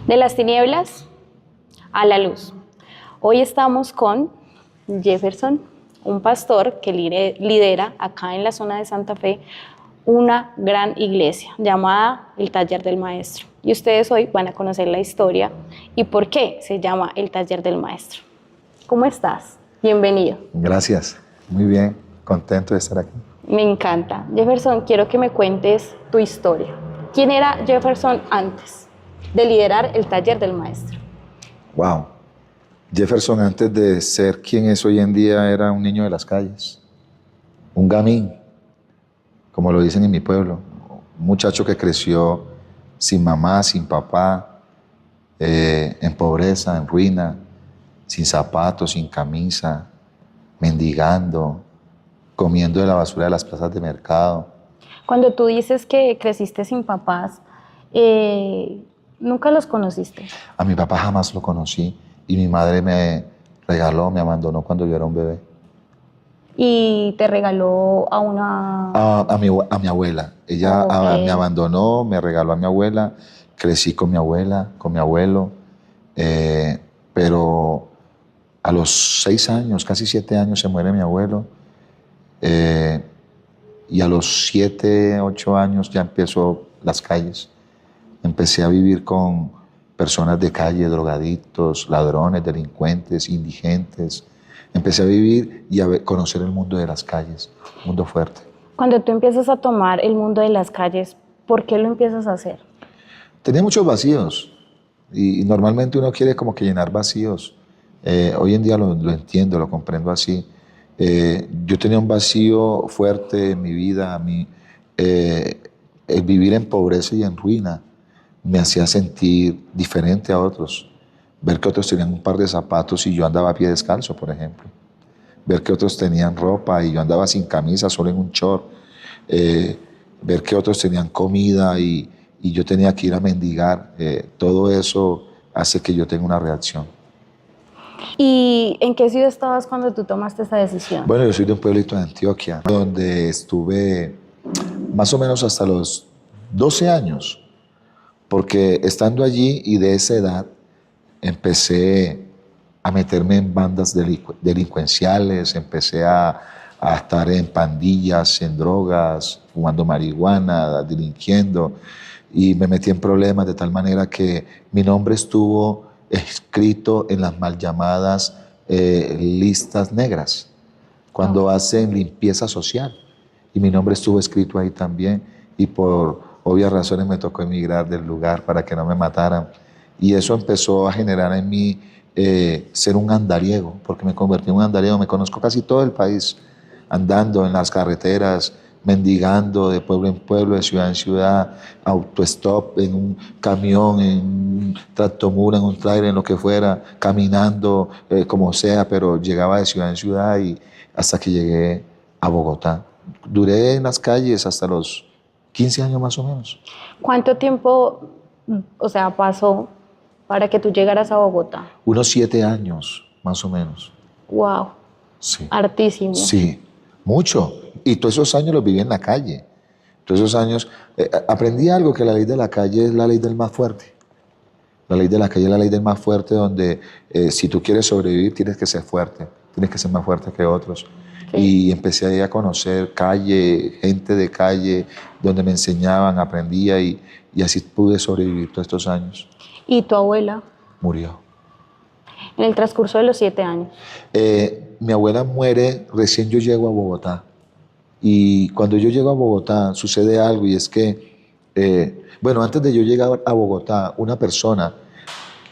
De las tinieblas a la luz. Hoy estamos con Jefferson, un pastor que lidera acá en la zona de Santa Fe una gran iglesia llamada el Taller del Maestro. Y ustedes hoy van a conocer la historia y por qué se llama el Taller del Maestro. ¿Cómo estás? Bienvenido. Gracias, muy bien, contento de estar aquí. Me encanta. Jefferson, quiero que me cuentes tu historia. ¿Quién era Jefferson antes de liderar el Taller del Maestro? Wow. Jefferson, antes de ser quien es hoy en día, era un niño de las calles, un gamín, como lo dicen en mi pueblo, un muchacho que creció sin mamá, sin papá, en pobreza, en ruina, sin zapatos, sin camisa, mendigando, comiendo de la basura de las plazas de mercado. Cuando tú dices que creciste sin papás, ¿nunca los conociste? A mi papá jamás lo conocí y mi madre me regaló, me abandonó cuando yo era un bebé. Y te regaló a una... A mi abuela. Ella me abandonó, me regaló a mi abuela, crecí con mi abuela, con mi abuelo, pero a los 6 años, casi 7 años se muere mi abuelo, y a los 7, 8 años ya empezó las calles. Empecé a vivir con personas de calle, drogadictos, ladrones, delincuentes, indigentes. Empecé a vivir y a conocer el mundo de las calles, un mundo fuerte. Cuando tú empiezas a tomar el mundo de las calles, ¿por qué lo empiezas a hacer? Tenía muchos vacíos y normalmente uno quiere como que llenar vacíos. Hoy en día lo entiendo, lo comprendo así. Yo tenía un vacío fuerte en mi vida. El vivir en pobreza y en ruina me hacía sentir diferente a otros. Ver que otros tenían un par de zapatos y yo andaba a pie descalzo, por ejemplo. Ver que otros tenían ropa y yo andaba sin camisa, solo en un short. Ver que otros tenían comida y yo tenía que ir a mendigar. Todo eso hace que yo tenga una reacción. ¿Y en qué ciudad estabas cuando tú tomaste esa decisión? Bueno, yo soy de un pueblito de Antioquia, donde estuve más o menos hasta los 12 años, porque estando allí y de esa edad, empecé a meterme en bandas delincuenciales, empecé a estar en pandillas, en drogas, fumando marihuana, delinquiendo, y me metí en problemas de tal manera que mi nombre estuvo escrito en las mal llamadas listas negras, cuando hacen limpieza social, y mi nombre estuvo escrito ahí también, y por obvias razones me tocó emigrar del lugar para que no me mataran. Y eso empezó a generar en mí ser un andariego, porque me convertí en un andariego. Me conozco casi todo el país, andando en las carreteras, mendigando de pueblo en pueblo, de ciudad en ciudad, autostop, en un camión, en un tractomula, en un trailer, en lo que fuera, caminando, como sea, pero llegaba de ciudad en ciudad y hasta que llegué a Bogotá. Duré en las calles hasta los 15 años más o menos. ¿Cuánto tiempo, pasó para que tú llegaras a Bogotá? Unos 7 años, más o menos. Wow, Sí. hartísimo. Sí, mucho. Y todos esos años los viví en la calle. Todos esos años aprendí algo, que la ley de la calle es la ley del más fuerte. La ley de la calle es la ley del más fuerte, donde si tú quieres sobrevivir tienes que ser fuerte, tienes que ser más fuerte que otros. Sí. Y empecé ahí a conocer calle, gente de calle, donde me enseñaban, aprendía y así pude sobrevivir todos estos años. ¿Y tu abuela? Murió. En el transcurso de los 7 años. Mi abuela muere recién yo llego a Bogotá. Y cuando yo llego a Bogotá sucede algo, y es que, antes de yo llegar a Bogotá, una persona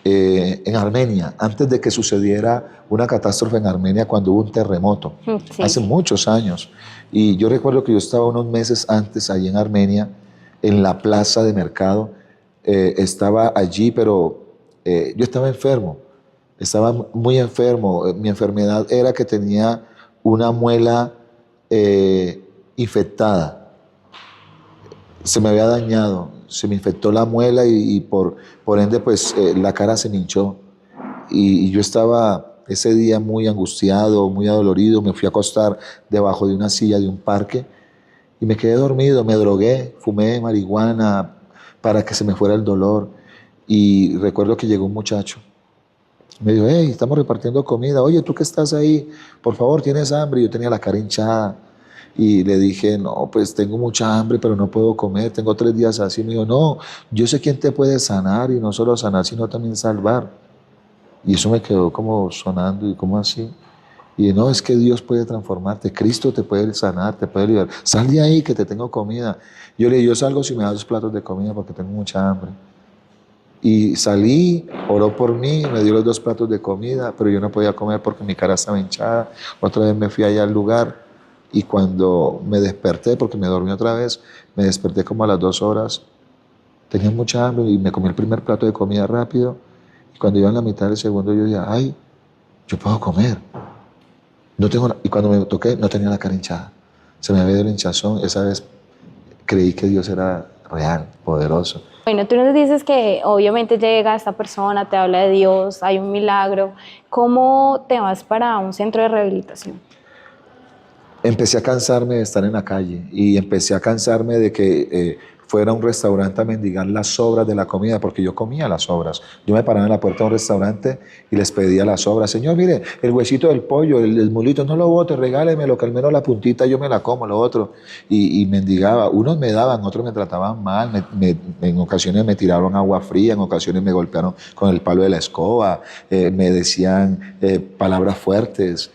en Armenia, antes de que sucediera una catástrofe en Armenia, cuando hubo un terremoto, sí, hace muchos años, y yo recuerdo que yo estaba unos meses antes allí en Armenia, en la plaza de mercado, estaba allí, pero yo estaba enfermo, estaba muy enfermo. Mi enfermedad era que tenía una muela infectada, se me había dañado, se me infectó la muela y por ende pues la cara se me hinchó y yo estaba ese día muy angustiado, muy adolorido. Me fui a acostar debajo de una silla de un parque y me quedé dormido, me drogué, fumé marihuana para que se me fuera el dolor y recuerdo que llegó un muchacho. Me dijo, hey, estamos repartiendo comida. Oye, ¿tú que estás ahí? Por favor, ¿tienes hambre? Yo tenía la cara hinchada. Y le dije, no, pues tengo mucha hambre, pero no puedo comer. Tengo 3 días así. Me dijo, no, yo sé quién te puede sanar y no solo sanar, sino también salvar. Y eso me quedó como sonando y como así. Y no, es que Dios puede transformarte. Cristo te puede sanar, te puede liberar. Sal de ahí que te tengo comida. Yo le dije, yo salgo si me das 2 platos de comida porque tengo mucha hambre. Y salí, oró por mí, me dio los 2 platos de comida, pero yo no podía comer porque mi cara estaba hinchada. Otra vez me fui allá al lugar y cuando me desperté, porque me dormí otra vez, me desperté como a las 2 horas. Tenía mucha hambre y me comí el primer plato de comida rápido. Y cuando iba en la mitad del segundo, yo dije, ay, yo puedo comer. No tengo, y cuando me toqué, no tenía la cara hinchada. Se me había ido el hinchazón. Esa vez creí que Dios era real, poderoso. Bueno, tú nos dices que obviamente llega esta persona, te habla de Dios, hay un milagro. ¿Cómo te vas para un centro de rehabilitación? Empecé a cansarme de estar en la calle y empecé a cansarme de que fuera a un restaurante a mendigar las sobras de la comida, porque yo comía las sobras. Yo me paraba en la puerta de un restaurante y les pedía las sobras. Señor, mire, el huesito del pollo, el mulito, no lo bote, regálemelo, que al menos la puntita yo me la como, lo otro. Y mendigaba. Unos me daban, otros me trataban mal. En ocasiones me tiraron agua fría, en ocasiones me golpearon con el palo de la escoba, me decían palabras fuertes.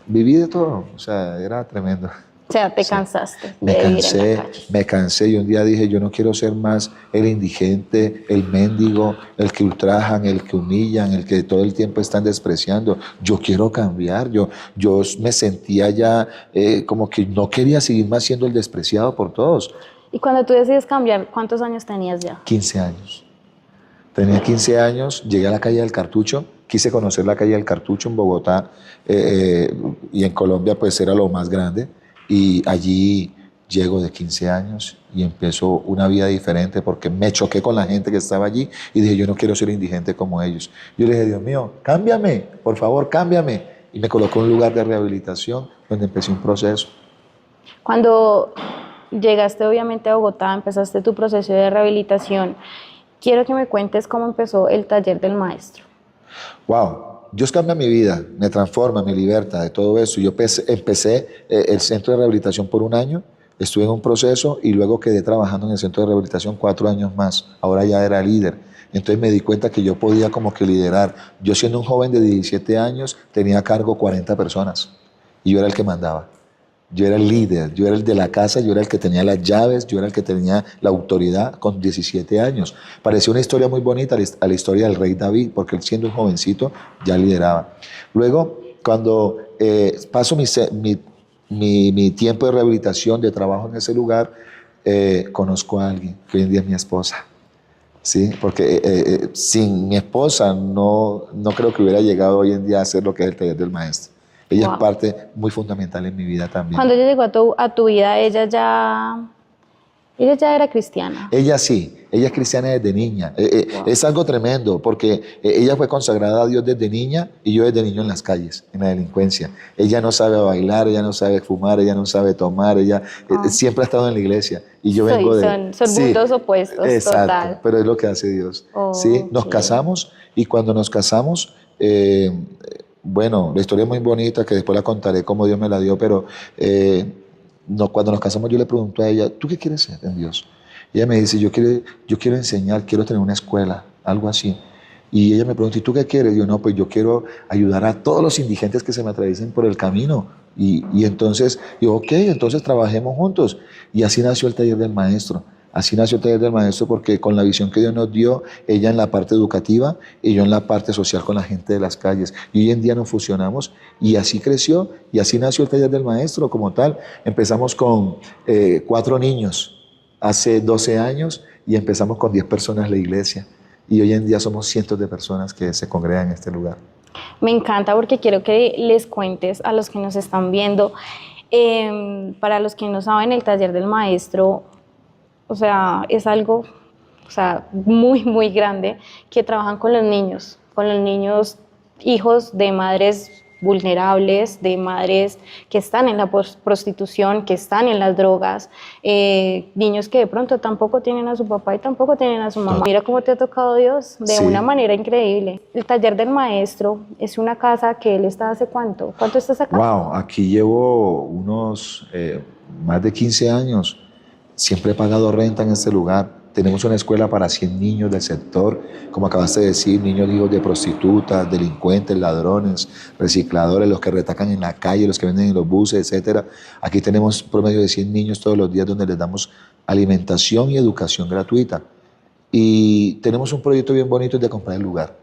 Viví de todo, o sea, era tremendo. O sea, te Sí. cansaste de vivir en la calle. Me cansé y un día dije, yo no quiero ser más el indigente, el mendigo, el que ultrajan, el que humillan, el que todo el tiempo están despreciando. Yo quiero cambiar, yo me sentía ya como que no quería seguir más siendo el despreciado por todos. Y cuando tú decides cambiar, ¿cuántos años tenías ya? 15 años. Tenía 15 años, llegué a la calle del Cartucho, quise conocer la calle del Cartucho en Bogotá y en Colombia pues era lo más grande y allí llego de 15 años y empiezo una vida diferente porque me choqué con la gente que estaba allí y dije yo no quiero ser indigente como ellos. Yo le dije, Dios mío, cámbiame, por favor, cámbiame. Y me colocó en un lugar de rehabilitación donde empecé un proceso. Cuando llegaste obviamente a Bogotá, empezaste tu proceso de rehabilitación. Quiero que me cuentes cómo empezó el taller del maestro. Wow, Dios cambia mi vida, me transforma, me liberta de todo eso. Yo empecé el centro de rehabilitación por un año, estuve en un proceso y luego quedé trabajando en el centro de rehabilitación 4 años más. Ahora ya era líder. Entonces me di cuenta que yo podía como que liderar. Yo siendo un joven de 17 años tenía a cargo 40 personas y yo era el que mandaba. Yo era el líder, yo era el de la casa, yo era el que tenía las llaves, yo era el que tenía la autoridad con 17 años. Parecía una historia muy bonita a la historia del rey David, porque él siendo un jovencito ya lideraba. Luego, cuando paso mi tiempo de rehabilitación, de trabajo en ese lugar, conozco a alguien que hoy en día es mi esposa. Sí, porque sin mi esposa no creo que hubiera llegado hoy en día a hacer lo que es el taller del maestro. Ella es parte muy fundamental en mi vida también. Cuando ella llegó a tu vida, ella ya era cristiana. Ella sí, ella es cristiana desde niña. Wow. Es algo tremendo porque ella fue consagrada a Dios desde niña y yo desde niño en las calles, en la delincuencia. Ella no sabe bailar, ella no sabe fumar, ella no sabe tomar, ella siempre ha estado en la iglesia. Y yo vengo de... Son mundos opuestos, exacto, total. pero es lo que hace Dios. ¿Sí? Nos casamos y cuando nos casamos... bueno, la historia es muy bonita, que después la contaré como Dios me la dio, pero cuando nos casamos yo le pregunto a ella, ¿tú qué quieres ser en Dios? Y ella me dice, yo quiero enseñar, quiero tener una escuela, algo así. Y ella me pregunta, ¿y tú qué quieres? Y yo, no, pues yo quiero ayudar a todos los indigentes que se me atraviesen por el camino. Y entonces, yo, ok, entonces trabajemos juntos. Y así nació el taller del maestro. Así nació el taller del maestro porque con la visión que Dios nos dio, ella en la parte educativa y yo en la parte social con la gente de las calles. Y hoy en día nos fusionamos y así creció y así nació el taller del maestro como tal. Empezamos con 4 niños hace 12 años y empezamos con 10 personas la iglesia. Y hoy en día somos cientos de personas que se congregan en este lugar. Me encanta porque quiero que les cuentes a los que nos están viendo, para los que no saben, el taller del maestro, o sea, es algo, o sea, muy, muy grande, que trabajan con los niños hijos de madres vulnerables, de madres que están en la prostitución, que están en las drogas, niños que de pronto tampoco tienen a su papá y tampoco tienen a su mamá. Mira cómo te ha tocado Dios, de Sí. una manera increíble. El taller del maestro es una casa que él está ¿hace cuánto? ¿Cuánto estás acá? Wow, aquí llevo unos más de 15 años. Siempre he pagado renta en este lugar. Tenemos una escuela para 100 niños del sector, como acabaste de decir, niños hijos de prostitutas, delincuentes, ladrones, recicladores, los que retacan en la calle, los que venden en los buses, etc. Aquí tenemos promedio de 100 niños todos los días donde les damos alimentación y educación gratuita. Y tenemos un proyecto bien bonito de comprar el lugar,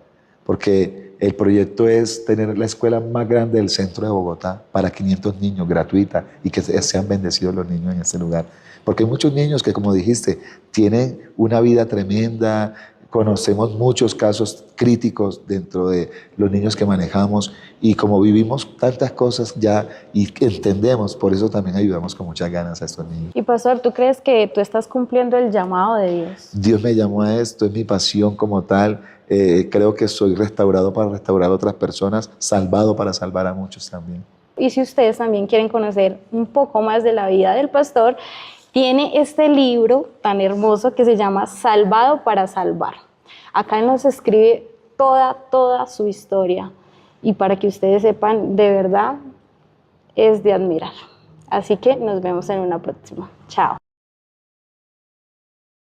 porque el proyecto es tener la escuela más grande del centro de Bogotá para 500 niños, gratuita, y que sean bendecidos los niños en este lugar. Porque hay muchos niños que, como dijiste, tienen una vida tremenda. Conocemos muchos casos críticos dentro de los niños que manejamos, y como vivimos tantas cosas ya y entendemos, por eso también ayudamos con muchas ganas a estos niños. Y pastor, ¿tú crees que tú estás cumpliendo el llamado de Dios? Dios me llamó a esto, es mi pasión como tal. Creo que soy restaurado para restaurar a otras personas, salvado para salvar a muchos también. Y si ustedes también quieren conocer un poco más de la vida del pastor, tiene este libro tan hermoso que se llama Salvado para Salvar. Acá nos escribe toda su historia, y para que ustedes sepan, de verdad es de admirar. Así que nos vemos en una próxima. Chao.